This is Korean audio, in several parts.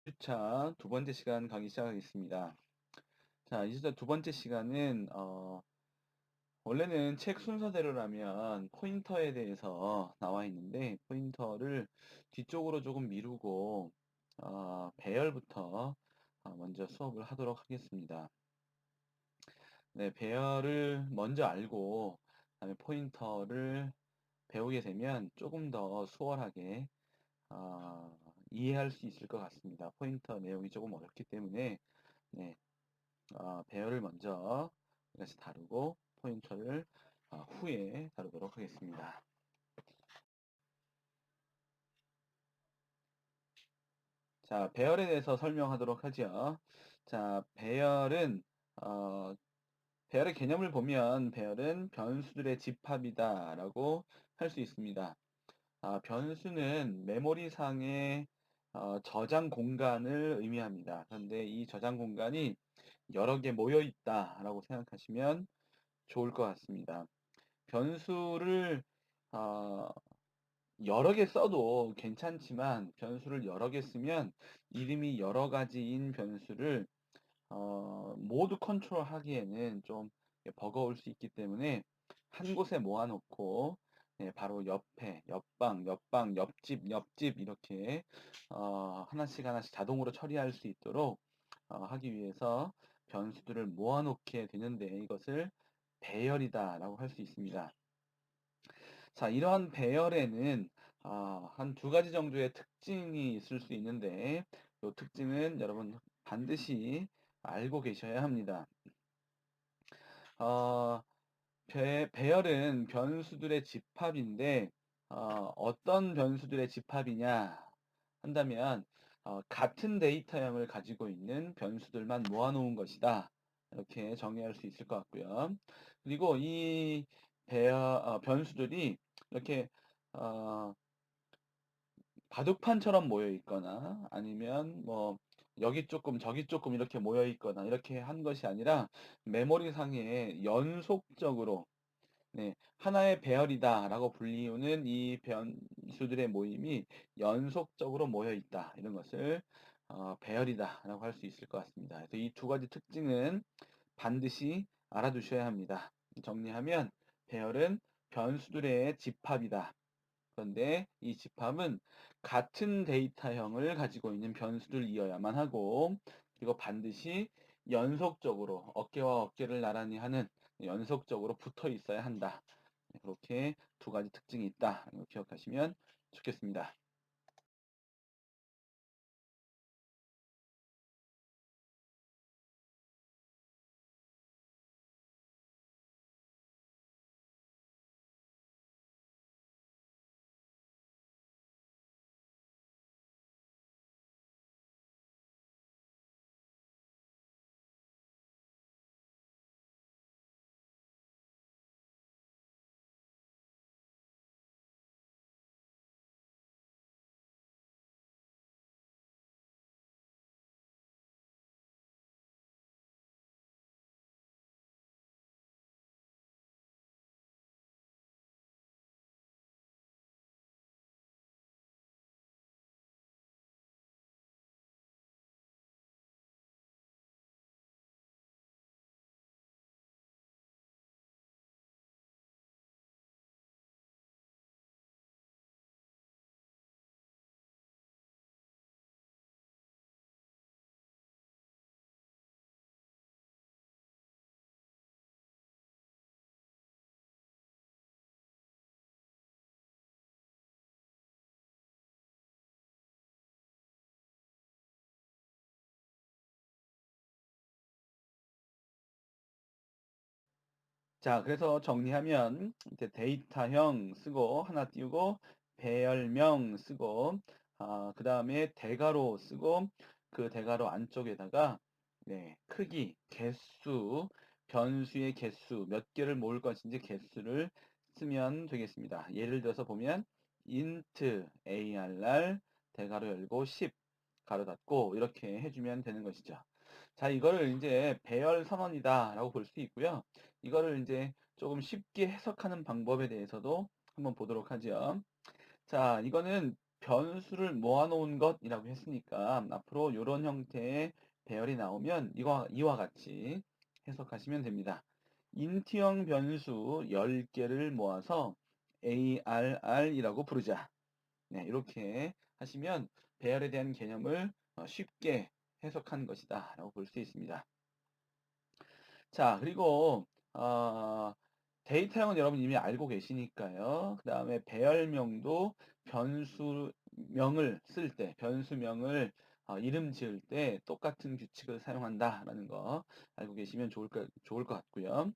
주차 두 번째 시간 가기 시작하겠습니다. 자, 이제 두 번째 시간은 원래는 책 순서대로라면 포인터에 대해서 나와 있는데 포인터를 뒤쪽으로 조금 미루고 배열부터 먼저 수업을 하도록 하겠습니다. 네, 배열을 먼저 알고 그다음에 포인터를 배우게 되면 조금 더 수월하게 이해할 수 있을 것 같습니다. 포인터 내용이 조금 어렵기 때문에 네, 배열을 먼저 같이 다루고 포인터를 후에 다루도록 하겠습니다. 자, 배열에 대해서 설명하도록 하죠. 자, 어, 배열의 개념을 보면 배열은 변수들의 집합이다라고 할 수 있습니다. 변수는 메모리상의 저장 공간을 의미합니다. 그런데 이 저장 공간이 여러 개 모여 있다라고 생각하시면 좋을 것 같습니다. 변수를 어, 여러 개 써도 괜찮지만 변수를 여러 개 쓰면 이름이 여러 가지인 변수를 모두 컨트롤하기에는 좀 버거울 수 있기 때문에 한 곳에 모아놓고 네, 바로 옆에, 옆방, 옆집 이렇게 하나씩 하나씩 자동으로 처리할 수 있도록 하기 위해서 변수들을 모아놓게 되는데 이것을 배열이다라고 할 수 있습니다. 자, 이러한 배열에는 한 두 가지 정도의 특징이 있을 수 있는데 이 특징은 여러분 반드시 알고 계셔야 합니다. 어, 배열은 변수들의 집합인데 어떤 변수들의 집합이냐 한다면 같은 데이터형을 가지고 있는 변수들만 모아놓은 것이다. 이렇게 정의할 수 있을 것 같고요. 그리고 이 변수들이 이렇게 어, 바둑판처럼 모여 있거나 아니면 뭐 여기 조금 저기 조금 이렇게 모여 있거나 이렇게 한 것이 아니라 메모리상에 연속적으로 네, 하나의 배열이다라고 불리우는 이 변수들의 모임이 연속적으로 모여 있다. 이런 것을 배열이다라고 할 수 있을 것 같습니다. 그래서 이 두 가지 특징은 반드시 알아두셔야 합니다. 정리하면 배열은 변수들의 집합이다. 그런데 이 집합은 같은 데이터형을 가지고 있는 변수들이어야만 하고 그리고 반드시 연속적으로 어깨와 어깨를 나란히 하는 연속적으로 붙어 있어야 한다. 그렇게 두 가지 특징이 있다. 이거 기억하시면 좋겠습니다. 자, 그래서 정리하면 이제 데이터형 쓰고 하나 띄우고 배열명 쓰고 그 다음에 대괄호 쓰고 그 대괄호 안쪽에다가 네, 크기, 개수, 변수의 개수 몇 개를 모을 것인지 개수를 쓰면 되겠습니다. 예를 들어서 보면 int arr 대괄호 열고 10 가로 닫고 이렇게 해주면 되는 것이죠. 자, 이거를 이제 배열 선언이다라고 볼 수 있고요. 이거를 이제 조금 쉽게 해석하는 방법에 대해서도 한번 보도록 하죠. 자, 이거는 변수를 모아 놓은 것이라고 했으니까 앞으로 요런 형태의 배열이 나오면 이와 같이 해석하시면 됩니다. 인트형 변수 10개를 모아서 ARR이라고 부르자. 네, 이렇게 하시면 배열에 대한 개념을 쉽게 해석한 것이다 라고 볼 수 있습니다. 자, 그리고 데이터형은 여러분 이미 알고 계시니까요. 그 다음에 배열명도 변수명을 쓸 때, 변수명을 이름 지을 때 똑같은 규칙을 사용한다라는 거 알고 계시면 좋을 것 같고요.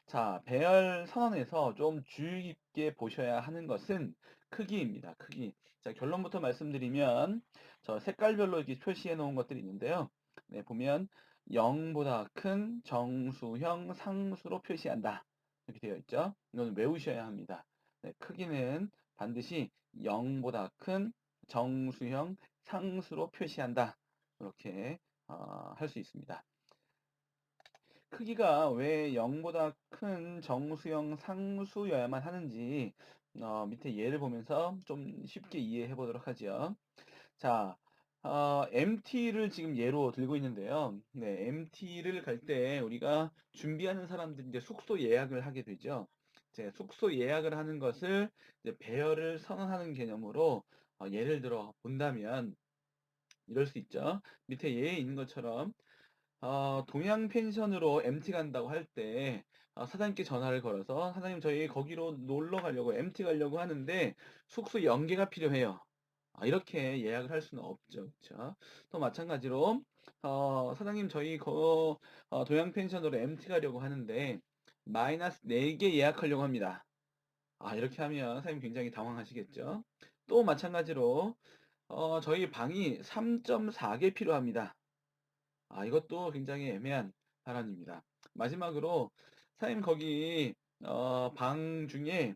자, 배열 선언에서 좀 주의 깊게 보셔야 하는 것은 크기입니다. 크기. 자, 결론부터 말씀드리면 저 색깔별로 이렇게 표시해 놓은 것들이 있는데요. 네, 보면 0보다 큰 정수형 상수로 표시한다. 이렇게 되어 있죠. 이거는 외우셔야 합니다. 네, 크기는 반드시 0보다 큰 정수형 상수로 표시한다. 이렇게 할 수 있습니다. 크기가 왜 0보다 큰 정수형 상수여야만 하는지 밑에 예를 보면서 좀 쉽게 이해해 보도록 하죠. 자, MT를 지금 예로 들고 있는데요. 네, MT를 갈 때 우리가 준비하는 사람들이 이제 숙소 예약을 하게 되죠. 이제 숙소 예약을 하는 것을 이제 배열을 선언하는 개념으로 예를 들어 본다면 이럴 수 있죠. 밑에 예에 있는 것처럼 동양 펜션으로 MT 간다고 할 때 사장님께 전화를 걸어서 사장님 저희 거기로 놀러 가려고 MT 가려고 하는데 숙소 연계가 필요해요. 이렇게 예약을 할 수는 없죠. 그쵸? 또 마찬가지로 사장님 저희 동양 펜션으로 MT 가려고 하는데 마이너스 4개 예약하려고 합니다. 이렇게 하면 사장님 굉장히 당황하시겠죠? 또 마찬가지로 저희 방이 3.4개 필요합니다. 이것도 굉장히 애매한 발언입니다. 마지막으로 사장님 거기 방 중에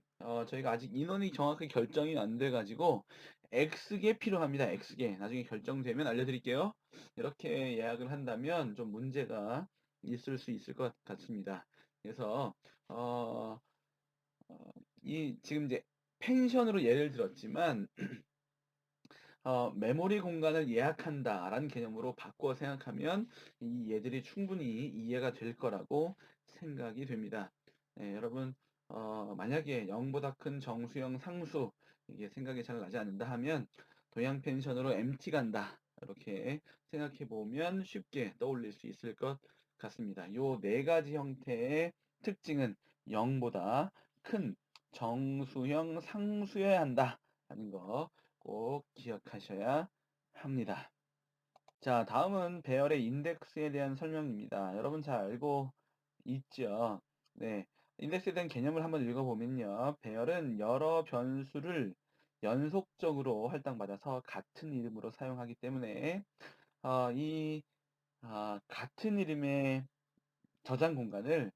저희가 아직 인원이 정확하게 결정이 안 돼 가지고 X개 필요합니다. X개. 나중에 결정되면 알려드릴게요. 이렇게 예약을 한다면 좀 문제가 있을 수 있을 것 같습니다. 그래서 어, 이 지금 이제 펜션으로 예를 들었지만 메모리 공간을 예약한다라는 개념으로 바꿔 생각하면 이 예들이 충분히 이해가 될 거라고 생각이 됩니다. 네, 여러분, 만약에 0보다 큰 정수형 상수, 이게 생각이 잘 나지 않는다 하면 동양 펜션으로 MT 간다. 이렇게 생각해 보면 쉽게 떠올릴 수 있을 것 같습니다. 요 네 가지 형태의 특징은 0보다 큰 정수형 상수여야 한다. 하는 거 꼭 기억하셔야 합니다. 자, 다음은 배열의 인덱스에 대한 설명입니다. 여러분 잘 알고 있죠? 네. 인덱스에 대한 개념을 한번 읽어보면요. 배열은 여러 변수를 연속적으로 할당받아서 같은 이름으로 사용하기 때문에 이 같은 이름의 저장 공간을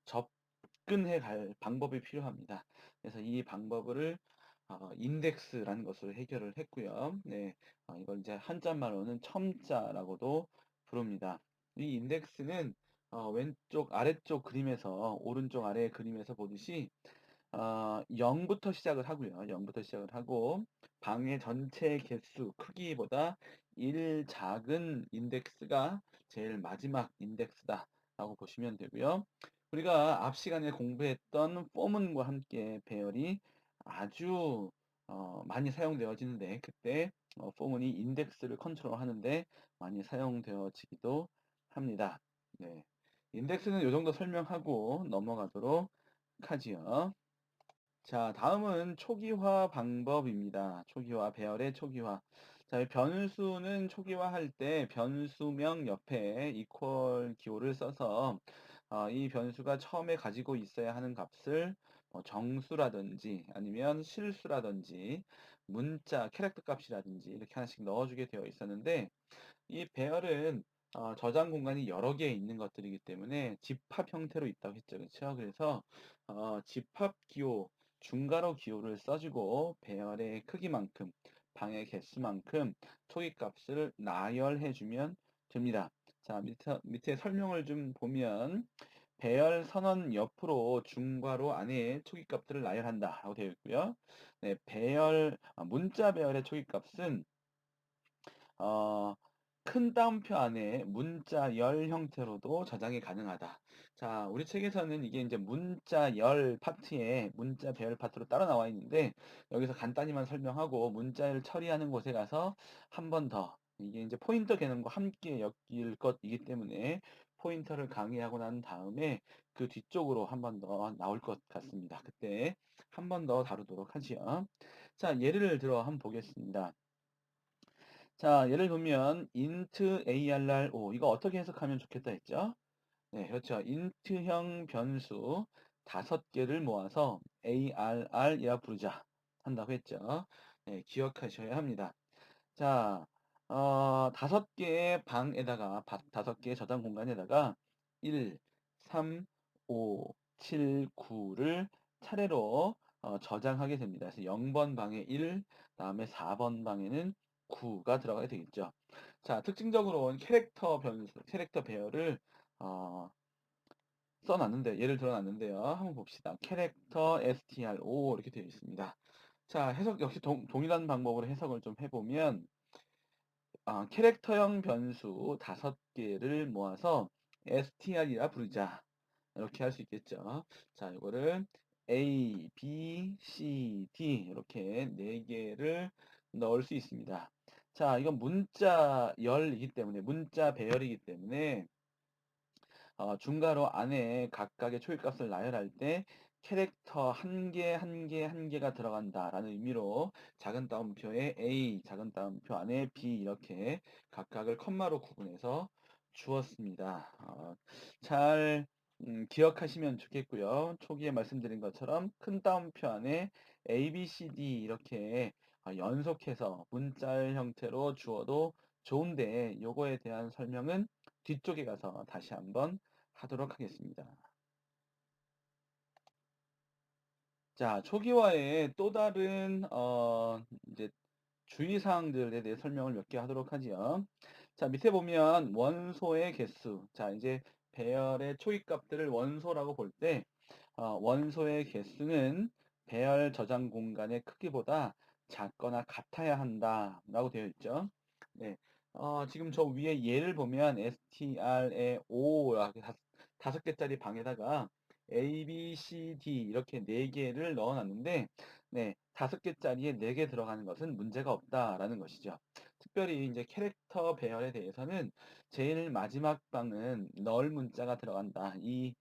접근해 갈 방법이 필요합니다. 그래서 이 방법을 인덱스라는 것으로 해결을 했고요. 네, 이걸 이제 한자말로는 첨자라고도 부릅니다. 이 인덱스는 왼쪽 아래쪽 그림에서 오른쪽 아래 그림에서 보듯이 0부터 시작을 하고요. 0부터 시작을 하고 방의 전체 개수 크기보다 1 작은 인덱스가 제일 마지막 인덱스다라고 보시면 되고요. 우리가 앞 시간에 공부했던 포문과 함께 배열이 아주 많이 사용되어지는데 그때 포문이 인덱스를 컨트롤하는데 많이 사용되어지기도 합니다. 네. 인덱스는 요 정도 설명하고 넘어가도록 하지요. 자, 다음은 초기화 방법입니다. 초기화, 배열의 초기화. 자, 이 변수는 초기화할 때 변수명 옆에 equal 기호를 써서 이 변수가 처음에 가지고 있어야 하는 값을 정수라든지 아니면 실수라든지 문자, 캐릭터 값이라든지 이렇게 하나씩 넣어주게 되어 있었는데 이 배열은 저장 공간이 여러 개 있는 것들이기 때문에 집합 형태로 있다고 했죠. 그렇죠? 그래서 집합 기호, 중괄호 기호를 써주고 배열의 크기만큼, 방의 개수만큼 초기 값을 나열해 주면 됩니다. 자, 밑에 설명을 좀 보면 배열 선언 옆으로 중괄호 안에 초기값들을 나열한다라고 되어 있고요. 네, 문자 배열의 초기값은 어 큰 따옴표 안에 문자열 형태로도 저장이 가능하다. 자, 우리 책에서는 이게 이제 문자열 파트에 문자 배열 파트로 따로 나와 있는데 여기서 간단히만 설명하고 문자열 처리하는 곳에 가서 한 번 더 이게 이제 포인터 개념과 함께 엮일 것이기 때문에 포인터를 강의하고 난 다음에 그 뒤쪽으로 한 번 더 나올 것 같습니다. 그때 한 번 더 다루도록 하지요. 자, 예를 들어 한번 보겠습니다. 자, 예를 들면 int arr5 이거 어떻게 해석하면 좋겠다 했죠? 네, 그렇죠. int형 변수 5개를 모아서 arr이라 부르자 한다고 했죠. 네, 기억하셔야 합니다. 자, 5개의 방에다가 5개의 저장 공간에다가 1, 3, 5, 7, 9를 차례로 저장하게 됩니다. 그래서 0번 방에 1, 다음에 4번 방에는 9가 들어가게 되겠죠. 자, 특징적으로 캐릭터 변수, 캐릭터 배열을 어, 써놨는데, 예를 들어놨는데요. 한번 봅시다. 캐릭터 str5 이렇게 되어 있습니다. 자, 해석 역시 동일한 방법으로 해석을 좀 해보면 캐릭터형 변수 5개를 모아서 str이라 부르자. 이렇게 할 수 있겠죠. 자, 이거를 A, B, C, D 이렇게 4개를 넣을 수 있습니다. 자, 이건 문자열이기 때문에 문자 배열이기 때문에 중괄호 안에 각각의 초기값을 나열할 때 캐릭터 한 개, 한 개, 한 개가 들어간다라는 의미로 작은 따옴표에 A, 작은 따옴표 안에 B 이렇게 각각을 컴마로 구분해서 주었습니다. 잘 기억하시면 좋겠고요. 초기에 말씀드린 것처럼 큰 따옴표 안에 A, B, C, D 이렇게 연속해서 문자열 형태로 주어도 좋은데 요거에 대한 설명은 뒤쪽에 가서 다시 한번 하도록 하겠습니다. 자, 초기화의 또 다른 이제 주의사항들에 대해 설명을 몇 개 하도록 하지요. 자, 밑에 보면 원소의 개수. 자, 이제 배열의 초기값들을 원소라고 볼 때 원소의 개수는 배열 저장 공간의 크기보다 작거나 같아야 한다라고 되어 있죠. 네. 지금 저 위에 예를 보면 str의 5라고 5개짜리 방에다가 A, B, C, D 이렇게 4개를 넣어 놨는데 네, 5개짜리에 4개 들어가는 것은 문제가 없다라는 것이죠. 특별히 이제 캐릭터 배열에 대해서는 제일 마지막 방은 널 문자가 들어간다. 이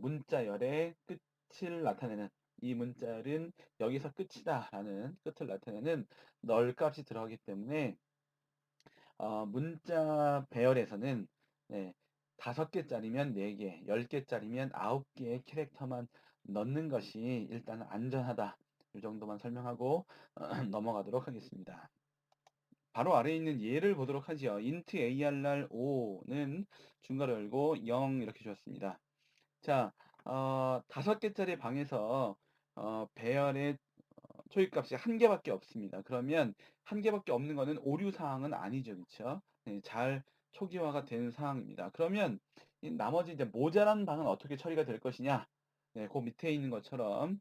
문자열의 끝을 나타내는 이 문자열은 여기서 끝이다라는 끝을 나타내는 널 값이 들어가기 때문에 문자 배열에서는 네, 5개짜리면 4개, 10개짜리면 9개의 캐릭터만 넣는 것이 일단 안전하다. 이 정도만 설명하고 넘어가도록 하겠습니다. 바로 아래에 있는 예를 보도록 하지요. int arr5는 중괄호 열고 0 이렇게 주었습니다. 자, 5개짜리 방에서 배열의 초입값이 한 개밖에 없습니다. 그러면 한 개밖에 없는 거는 오류 사항은 아니죠. 그쵸? 네, 잘 초기화가 된 상황입니다. 그러면 이 나머지 이제 모자란 방은 어떻게 처리가 될 것이냐? 네, 그 밑에 있는 것처럼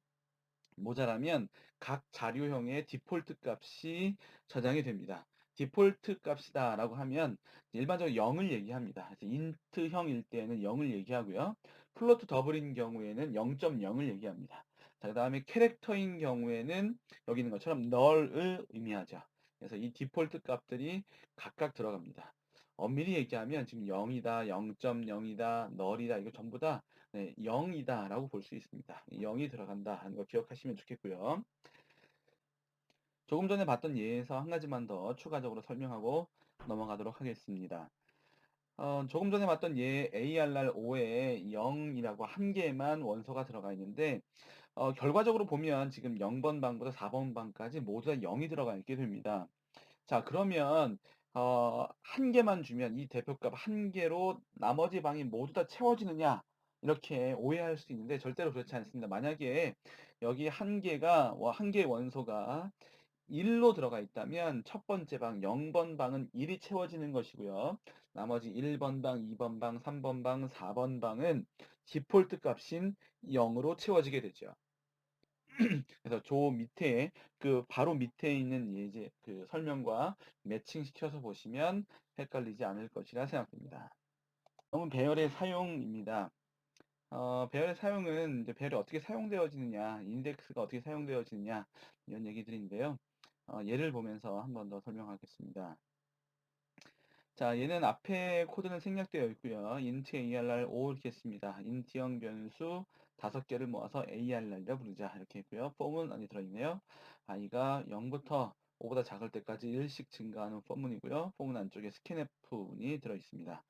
모자라면 각 자료형의 디폴트 값이 저장이 됩니다. 디폴트 값이다라고 하면 일반적으로 0을 얘기합니다. 그래서 int형일 때는 0을 얘기하고요. 플로트 더블인 경우에는 0.0을 얘기합니다. 자, 그다음에 캐릭터인 경우에는 여기 있는 것처럼 null을 의미하죠. 그래서 이 디폴트 값들이 각각 들어갑니다. 엄밀히 얘기하면 지금 0이다, 0.0이다, null이다 이거 전부 다 네, 0이다라고 볼 수 있습니다. 0이 들어간다 하는 거 기억하시면 좋겠고요. 조금 전에 봤던 예에서 한 가지만 더 추가적으로 설명하고 넘어가도록 하겠습니다. 조금 전에 봤던 예 ARR5에 0이라고 한 개만 원소가 들어가 있는데 결과적으로 보면 지금 0번 방부터 4번 방까지 모두 다 0이 들어가 있게 됩니다. 자, 그러면 한 개만 주면 이 대표값 한 개로 나머지 방이 모두 다 채워지느냐? 이렇게 오해할 수 있는데 절대로 그렇지 않습니다. 만약에 여기 한 개가 한 개의 원소가 1로 들어가 있다면 첫 번째 방 0번 방은 1이 채워지는 것이고요. 나머지 1번 방, 2번 방, 3번 방, 4번 방은 디폴트 값인 0으로 채워지게 되죠. 그래서 조 밑에 바로 밑에 있는 예제 설명과 매칭시켜서 보시면 헷갈리지 않을 것이라 생각됩니다. 다음은 배열의 사용입니다. 배열의 사용은 이제 배열이 어떻게 사용되어지느냐, 인덱스가 어떻게 사용되어지느냐 이런 얘기들인데요. 예를 보면서 한 번 더 설명하겠습니다. 자, 얘는 앞에 코드는 생략되어 있고요. int arr 5 이렇게 했습니다. int형 변수 5개를 모아서 arr이라 부르자 이렇게 했고요. 폼은 안에 들어있네요. i가 0부터 5보다 작을 때까지 1씩 증가하는 폼문이고요. 폼문 안쪽에 scanf문이 들어있습니다.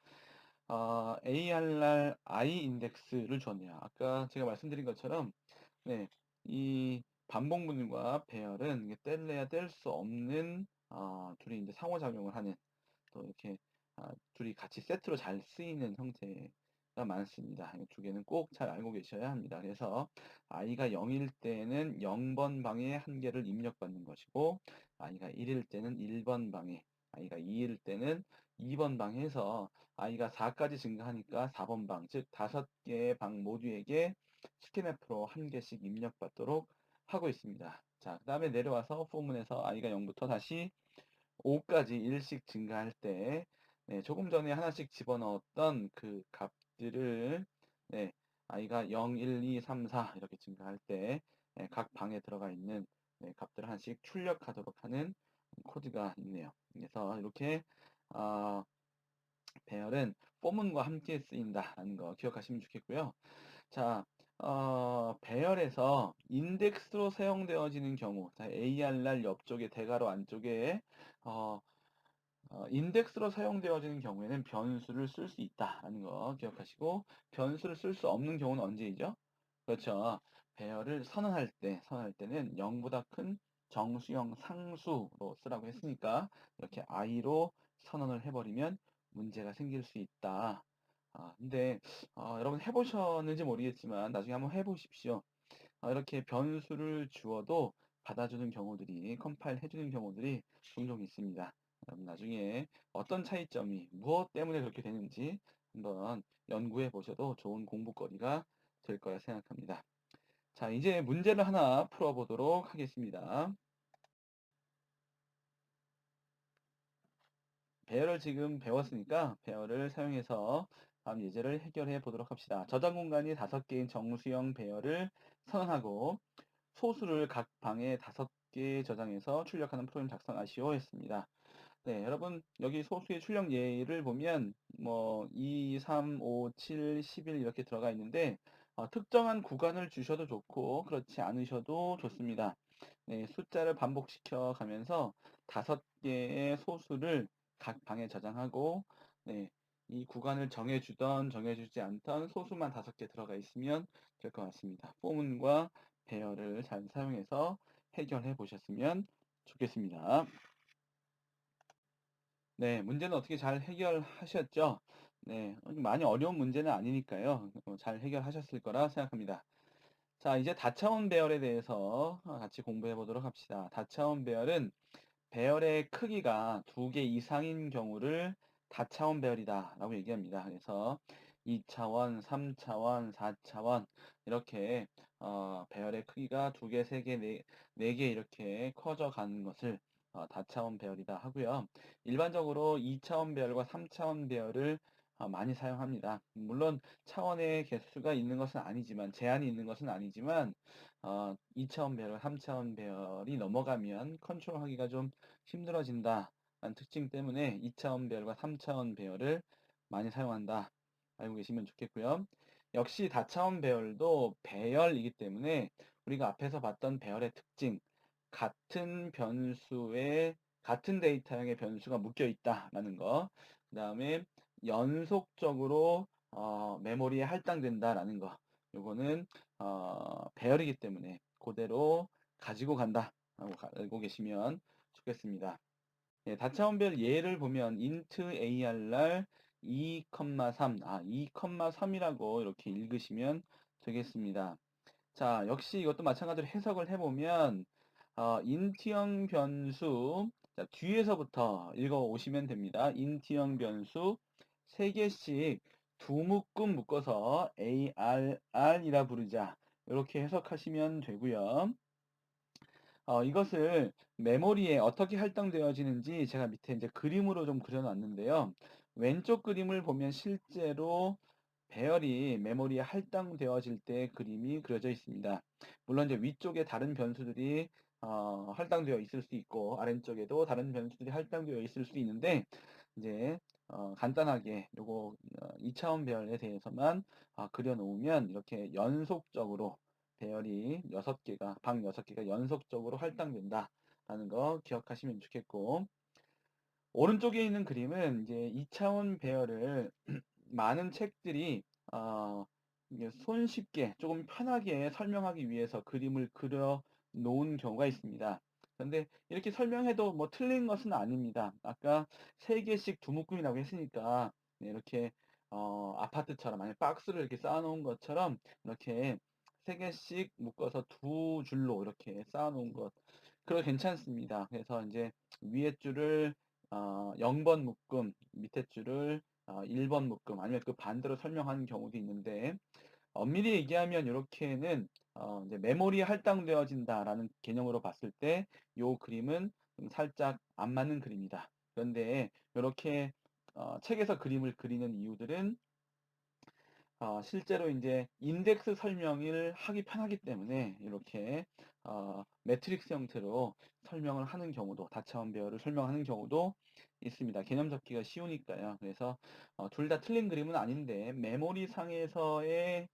arr i 인덱스를 주었네요. 아까 제가 말씀드린 것처럼 네, 이 반복문과 배열은 이게 뗄래야 뗄 수 없는 둘이 이제 상호작용을 하는 또 이렇게 둘이 같이 세트로 잘 쓰이는 형태가 많습니다. 이 두 개는 꼭 잘 알고 계셔야 합니다. 그래서 i가 0일 때는 0번 방에 한 개를 입력받는 것이고 i가 1일 때는 1번 방에 i가 2일 때는 2번 방에서 i가 4까지 증가하니까 4번 방, 즉 5개의 방 모두에게 스캔앱으로 한 개씩 입력받도록 하고 있습니다. 자, 그 다음에 내려와서 포문에서 i가 0부터 다시 5까지 1씩 증가할 때 네, 조금 전에 하나씩 집어넣었던 그 값들을 네, i가 0, 1, 2, 3, 4 이렇게 증가할 때 네, 각 방에 들어가 있는 네, 값들을 하나씩 출력하도록 하는 코드가 있네요. 그래서 이렇게 어, 배열은 포문과 함께 쓰인다는 거 기억하시면 좋겠고요. 자, 배열에서 인덱스로 사용되어지는 경우, 자, ARR 옆쪽에 대괄호 안쪽에 어, 인덱스로 사용되어지는 경우에는 변수를 쓸 수 있다는 거 기억하시고 변수를 쓸 수 없는 경우는 언제이죠? 그렇죠. 배열을 선언할 때는 0보다 큰 정수형 상수로 쓰라고 했으니까 이렇게 i로 선언을 해버리면 문제가 생길 수 있다. 근데 여러분 해보셨는지 모르겠지만 나중에 한번 해보십시오. 이렇게 변수를 주어도 받아주는 경우들이 컴파일 해주는 경우들이 종종 있습니다. 그럼 나중에 어떤 차이점이 무엇 때문에 그렇게 되는지 한번 연구해 보셔도 좋은 공부거리가 될 거라 생각합니다. 자, 이제 문제를 하나 풀어보도록 하겠습니다. 배열을 지금 배웠으니까 배열을 사용해서 다음 예제를 해결해 보도록 합시다. 저장 공간이 5개인 정수형 배열을 선언하고 소수를 각 방에 5개 저장해서 출력하는 프로그램 작성하시오 했습니다. 네, 여러분 여기 소수의 출력 예를 보면 뭐 2, 3, 5, 7, 11 이렇게 들어가 있는데 특정한 구간을 주셔도 좋고 그렇지 않으셔도 좋습니다. 네, 숫자를 반복시켜 가면서 5개의 소수를 각 방에 저장하고 네, 이 구간을 정해주던 정해주지 않던 소수만 5개 들어가 있으면 될 것 같습니다. 포문과 배열을 잘 사용해서 해결해 보셨으면 좋겠습니다. 네, 문제는 어떻게 잘 해결하셨죠? 네, 많이 어려운 문제는 아니니까요. 잘 해결하셨을 거라 생각합니다. 자, 이제 다차원 배열에 대해서 같이 공부해 보도록 합시다. 다차원 배열은 배열의 크기가 2개 이상인 경우를 다차원 배열이다라고 얘기합니다. 그래서 2차원, 3차원, 4차원 이렇게 배열의 크기가 2개, 3개, 4개 이렇게 커져 가는 것을 다차원 배열이다 하고요. 일반적으로 2차원 배열과 3차원 배열을 많이 사용합니다. 물론 차원의 개수가 있는 것은 아니지만 제한이 있는 것은 아니지만 2차원 배열, 3차원 배열이 넘어가면 컨트롤하기가 좀 힘들어진다는 특징 때문에 2차원 배열과 3차원 배열을 많이 사용한다. 알고 계시면 좋겠고요. 역시 다차원 배열도 배열이기 때문에 우리가 앞에서 봤던 배열의 특징, 같은 변수에 같은 데이터형의 변수가 묶여 있다라는 거, 그 다음에 연속적으로 메모리에 할당된다라는 거, 요거는 배열이기 때문에 그대로 가지고 간다 라고 알고 계시면 좋겠습니다. 예, 다차원별 예를 보면 int arr 2,3 2,3이라고 이렇게 읽으시면 되겠습니다. 자, 역시 이것도 마찬가지로 해석을 해보면 인티형 변수, 자, 뒤에서부터 읽어 오시면 됩니다. 인티형 변수 3개씩 두 묶음 묶어서 ARR이라 부르자. 이렇게 해석하시면 되고요. 이것을 메모리에 어떻게 할당되어지는지 제가 밑에 이제 그림으로 좀 그려놨는데요. 왼쪽 그림을 보면 실제로 배열이 메모리에 할당되어질 때 그림이 그려져 있습니다. 물론 이제 위쪽에 다른 변수들이 할당되어 있을 수 있고 아래쪽에도 다른 변수들이 할당되어 있을 수 있는데 이제 간단하게 요거 2차원 배열에 대해서만 그려 놓으면 이렇게 연속적으로 배열이 6개가 방 6개가 연속적으로 할당된다라는 거 기억하시면 좋겠고 오른쪽에 있는 그림은 이제 2차원 배열을 많은 책들이 어, 이게 손쉽게 조금 편하게 설명하기 위해서 그림을 그려 놓은 경우가 있습니다. 그런데 이렇게 설명해도 뭐 틀린 것은 아닙니다. 아까 3개씩 두 묶음이라고 했으니까 네, 이렇게 아파트처럼 만약 박스를 이렇게 쌓아 놓은 것처럼 이렇게 3개씩 묶어서 두 줄로 이렇게 쌓아 놓은 것 그거 괜찮습니다. 그래서 이제 위에 줄을 0번 묶음, 밑에 줄을 1번 묶음, 아니면 그 반대로 설명하는 경우도 있는데, 엄밀히 얘기하면 이렇게는 이제 메모리에 할당되어진다라는 개념으로 봤을 때, 요 그림은 좀 살짝 안 맞는 그림이다. 그런데 이렇게 책에서 그림을 그리는 이유들은 실제로 이제 인덱스 설명을 하기 편하기 때문에 이렇게 매트릭스 형태로 설명을 하는 경우도 다차원 배열을 설명하는 경우도 있습니다. 개념 잡기가 쉬우니까요. 그래서 둘 다 틀린 그림은 아닌데 메모리 상에서의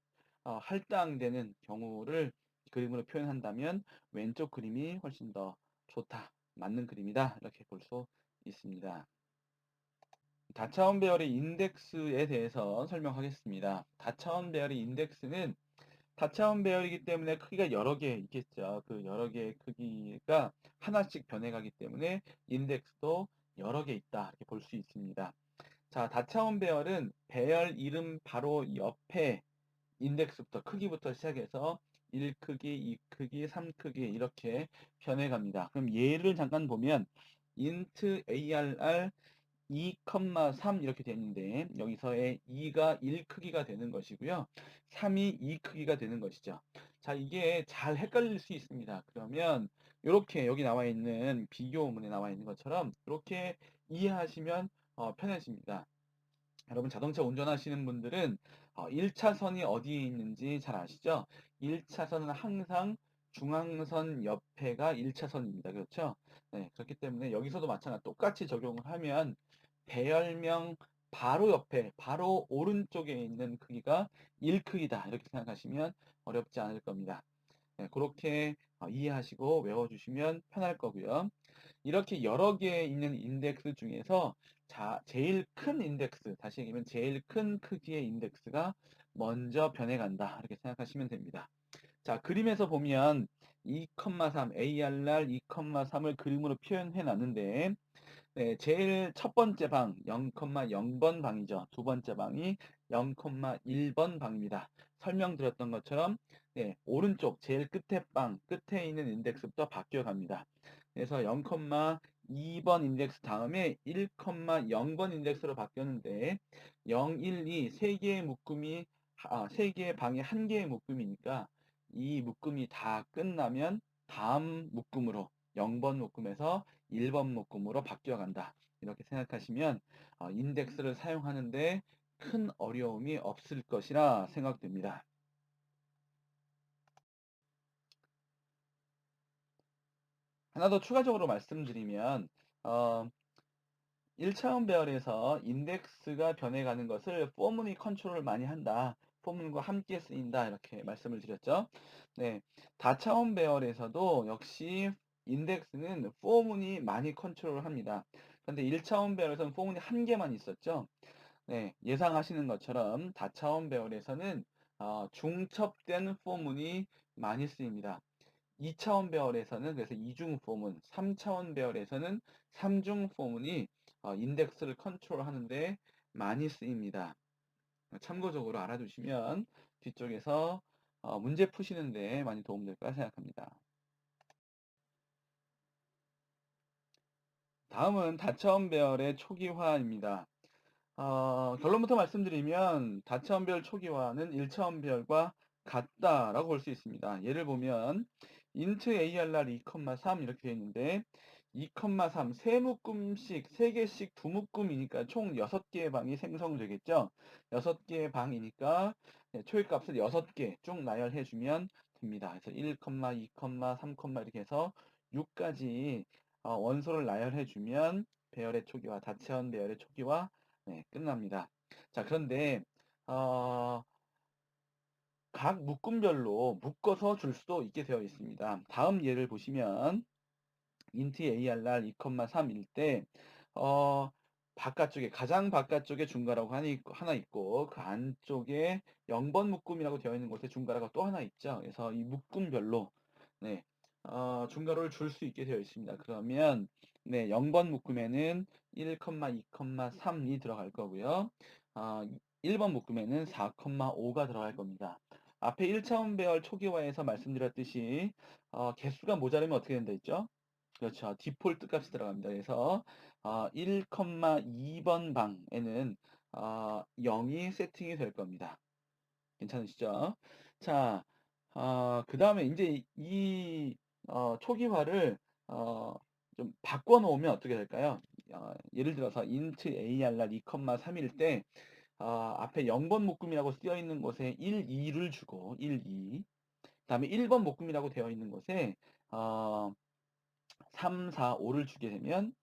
할당되는 경우를 그림으로 표현한다면 왼쪽 그림이 훨씬 더 좋다, 맞는 그림이다 이렇게 볼 수 있습니다. 다차원 배열의 인덱스에 대해서 설명하겠습니다. 다차원 배열의 인덱스는 다차원 배열이기 때문에 크기가 여러 개 있겠죠. 그 여러 개의 크기가 하나씩 변해가기 때문에 인덱스도 여러 개 있다 이렇게 볼 수 있습니다. 자, 다차원 배열은 배열 이름 바로 옆에 인덱스부터 크기부터 시작해서 1크기, 2크기, 3크기 이렇게 변해갑니다. 그럼 예를 잠깐 보면 int arr 2,3 이렇게 되는데 여기서의 2가 1 크기가 되는 것이고요. 3이 2 크기가 되는 것이죠. 자, 이게 잘 헷갈릴 수 있습니다. 그러면 이렇게 여기 나와 있는 비교문에 나와 있는 것처럼 이렇게 이해하시면 편해집니다. 여러분 자동차 운전하시는 분들은 1차선이 어디에 있는지 잘 아시죠? 1차선은 항상 중앙선 옆에가 1차선입니다. 그렇죠? 네, 그렇기 때문에 여기서도 마찬가지 똑같이 적용을 하면 배열명 바로 옆에 바로 오른쪽에 있는 크기가 1크기다 이렇게 생각하시면 어렵지 않을 겁니다. 네, 그렇게 이해하시고 외워주시면 편할 거고요. 이렇게 여러 개 있는 인덱스 중에서 제일 큰 인덱스, 다시 얘기하면 제일 큰 크기의 인덱스가 먼저 변해간다. 이렇게 생각하시면 됩니다. 자, 그림에서 보면 2,3, ARR 2,3을 그림으로 표현해 놨는데, 네, 제일 첫 번째 방 0,0번 방이죠. 두 번째 방이 0,1번 방입니다. 설명드렸던 것처럼 네, 오른쪽 제일 끝에 방, 끝에 있는 인덱스부터 바뀌어 갑니다. 그래서 0,2번 인덱스 다음에 1,0번 인덱스로 바뀌었는데 0, 1, 2 세 개의 묶음이 세 개의 방에 한 개의 묶음이니까 이 묶음이 다 끝나면 다음 묶음으로 0번 묶음에서 1번 묶음으로 바뀌어 간다. 이렇게 생각하시면 인덱스를 사용하는데 큰 어려움이 없을 것이라 생각됩니다. 하나 더 추가적으로 말씀드리면 어, 1차원 배열에서 인덱스가 변해가는 것을 포문이 컨트롤을 많이 한다. 포문과 함께 쓰인다. 이렇게 말씀을 드렸죠. 네, 다차원 배열에서도 역시 인덱스는 포문이 많이 컨트롤을 합니다. 그런데 1차원 배열에서는 포문이 한 개만 있었죠. 네, 예상하시는 것처럼 다차원 배열에서는 중첩된 포문이 많이 쓰입니다. 2차원 배열에서는 그래서 이중 포문, 3차원 배열에서는 삼중 포문이 인덱스를 컨트롤하는데 많이 쓰입니다. 참고적으로 알아두시면 뒤쪽에서 문제 푸시는데 많이 도움될 거라 생각합니다. 다음은 다차원 배열의 초기화입니다. 결론부터 말씀드리면 다차원별 초기화는 1차원 배열과 같다라고 볼 수 있습니다. 예를 보면 int ARR 2,3 이렇게 되어 있는데 2,3 세 묶음씩 3개씩 두 묶음이니까 총 6개의 방이 생성되겠죠. 6개의 방이니까 초기값을 6개 쭉 나열해 주면 됩니다. 그래서 1, 2, 3, 이렇게 해서 6까지 원소를 나열해 주면 배열의 초기화, 다차원 배열의 초기화 네, 끝납니다. 자, 그런데 어, 각 묶음별로 묶어서 줄 수도 있게 되어 있습니다. 다음 예를 보시면 int ARR 2,3일 때 바깥쪽에 가장 바깥쪽에 중괄호가 하나 있고 그 안쪽에 0번 묶음이라고 되어 있는 곳에 중괄호가 또 하나 있죠. 그래서 이 묶음별로 네, 중괄호를 줄 수 있게 되어 있습니다. 그러면 네, 0번 묶음에는 1, 2, 3이 들어갈 거고요. 1번 묶음에는 4,5가 들어갈 겁니다. 앞에 1차원 배열 초기화에서 말씀드렸듯이 개수가 모자르면 어떻게 된다 했죠? 그렇죠. 디폴트 값이 들어갑니다. 그래서 1,2번 방에는 0이 세팅이 될 겁니다. 괜찮으시죠? 자, 그 다음에 이제 이 초기화를 어, 좀 바꿔 놓으면 어떻게 될까요? 예를 들어서 int ARR 2,3일 때 앞에 0번 묶음이라고 쓰여 있는 곳에 1, 2를 주고 1, 2. 그다음에 1번 묶음이라고 되어 있는 곳에 3, 4, 5를 주게 되면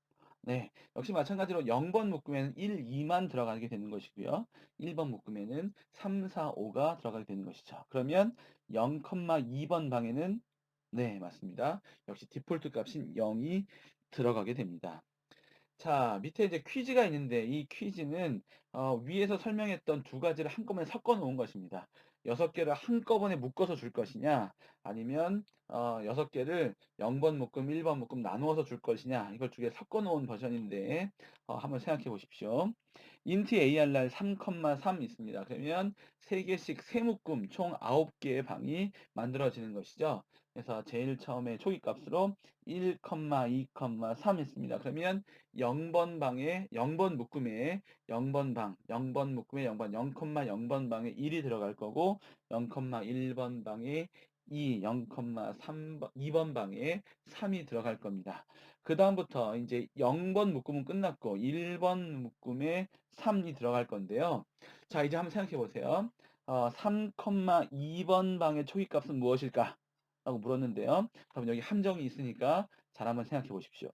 네, 역시 마찬가지로 0번 묶음에는 1, 2만 들어가게 되는 것이고요. 1번 묶음에는 3, 4, 5가 들어가게 되는 것이죠. 그러면 0,2번 방에는 네, 맞습니다. 역시 디폴트 값인 0이 들어가게 됩니다. 자, 밑에 이제 퀴즈가 있는데 이 퀴즈는 위에서 설명했던 두 가지를 한꺼번에 섞어 놓은 것입니다. 6개를 한꺼번에 묶어서 줄 것이냐, 아니면 6개를 0번 묶음, 1번 묶음 나누어서 줄 것이냐, 이걸 두 개 섞어 놓은 버전인데 한번 생각해 보십시오. int ARR 3,3 있습니다. 그러면 3개씩 세 묶음 총 9개의 방이 만들어지는 것이죠. 그래서 제일 처음에 초기 값으로 1, 2, 3 있습니다. 그러면 0번 방에 0번 묶음에 0번 방, 0번 묶음에 0번, 0,0번 방에 1이 들어갈 거고 0,1번 방에 2, 0,3번, 2번 방에 3이 들어갈 겁니다. 그 다음부터 이제 0번 묶음은 끝났고 1번 묶음에 3이 들어갈 건데요. 자, 이제 한번 생각해 보세요. 3,2번 방의 초기값은 무엇일까? 라고 물었는데요. 그럼 여기 함정이 있으니까 잘 한번 생각해 보십시오.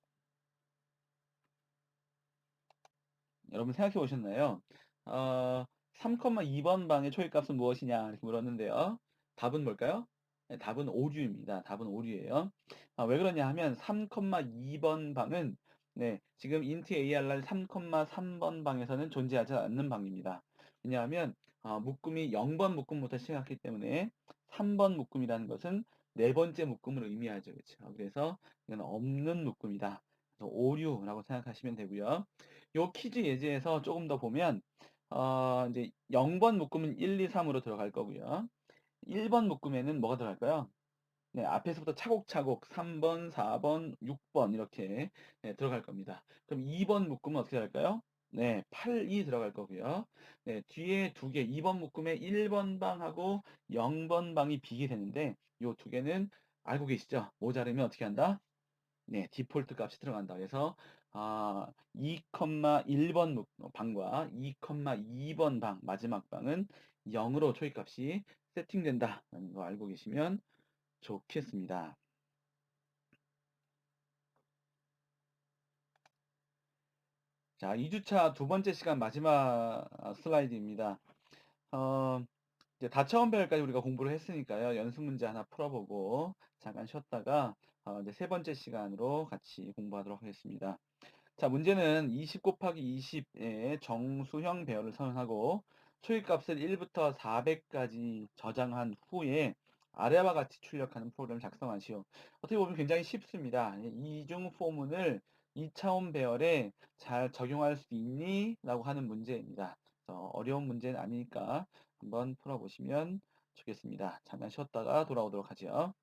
여러분 생각해 보셨나요? 3,2번 방의 초기값은 무엇이냐 이렇게 물었는데요. 답은 뭘까요? 네, 답은 오류입니다. 답은 오류예요. 왜 그러냐 하면 3,2번 방은 네, 지금 int ARR 3,3번 방에서는 존재하지 않는 방입니다. 왜냐하면 묶음이 0번 묶음부터 시작했기 때문에 3번 묶음이라는 것은 네 번째 묶음을 의미하죠. 그렇죠? 그래서 이건 없는 묶음이다. 그래서 오류라고 생각하시면 되고요. 요 퀴즈 예제에서 조금 더 보면 이제 0번 묶음은 1, 2, 3으로 들어갈 거고요. 1번 묶음에는 뭐가 들어갈까요? 네, 앞에서부터 차곡차곡 3번, 4번, 6번 이렇게 네, 들어갈 겁니다. 그럼 2번 묶음은 어떻게 할까요? 네, 8이 들어갈 거고요. 네, 뒤에 두 개, 2번 묶음에 1번 방하고 0번 방이 비게 되는데 요 두 개는 알고 계시죠? 모자르면 어떻게 한다? 네, 디폴트 값이 들어간다. 그래서 2,1번 방과 2,2번 방 마지막 방은 0으로 초기값이 세팅된다라는 거 알고 계시면 좋겠습니다. 자, 2주차 두 번째 시간 마지막 슬라이드입니다. 어, 이제 다차원 배열까지 우리가 공부를 했으니까요. 연습 문제 하나 풀어보고 잠깐 쉬었다가 이제 세 번째 시간으로 같이 공부하도록 하겠습니다. 자, 문제는 20 곱하기 20의 정수형 배열을 선언하고 초기값을 1부터 400까지 저장한 후에 아래와 같이 출력하는 프로그램을 작성하시오. 어떻게 보면 굉장히 쉽습니다. 이중 포문을 2차원 배열에 잘 적용할 수 있니? 라고 하는 문제입니다. 어려운 문제는 아니니까 한번 풀어보시면 좋겠습니다. 잠깐 쉬었다가 돌아오도록 하죠.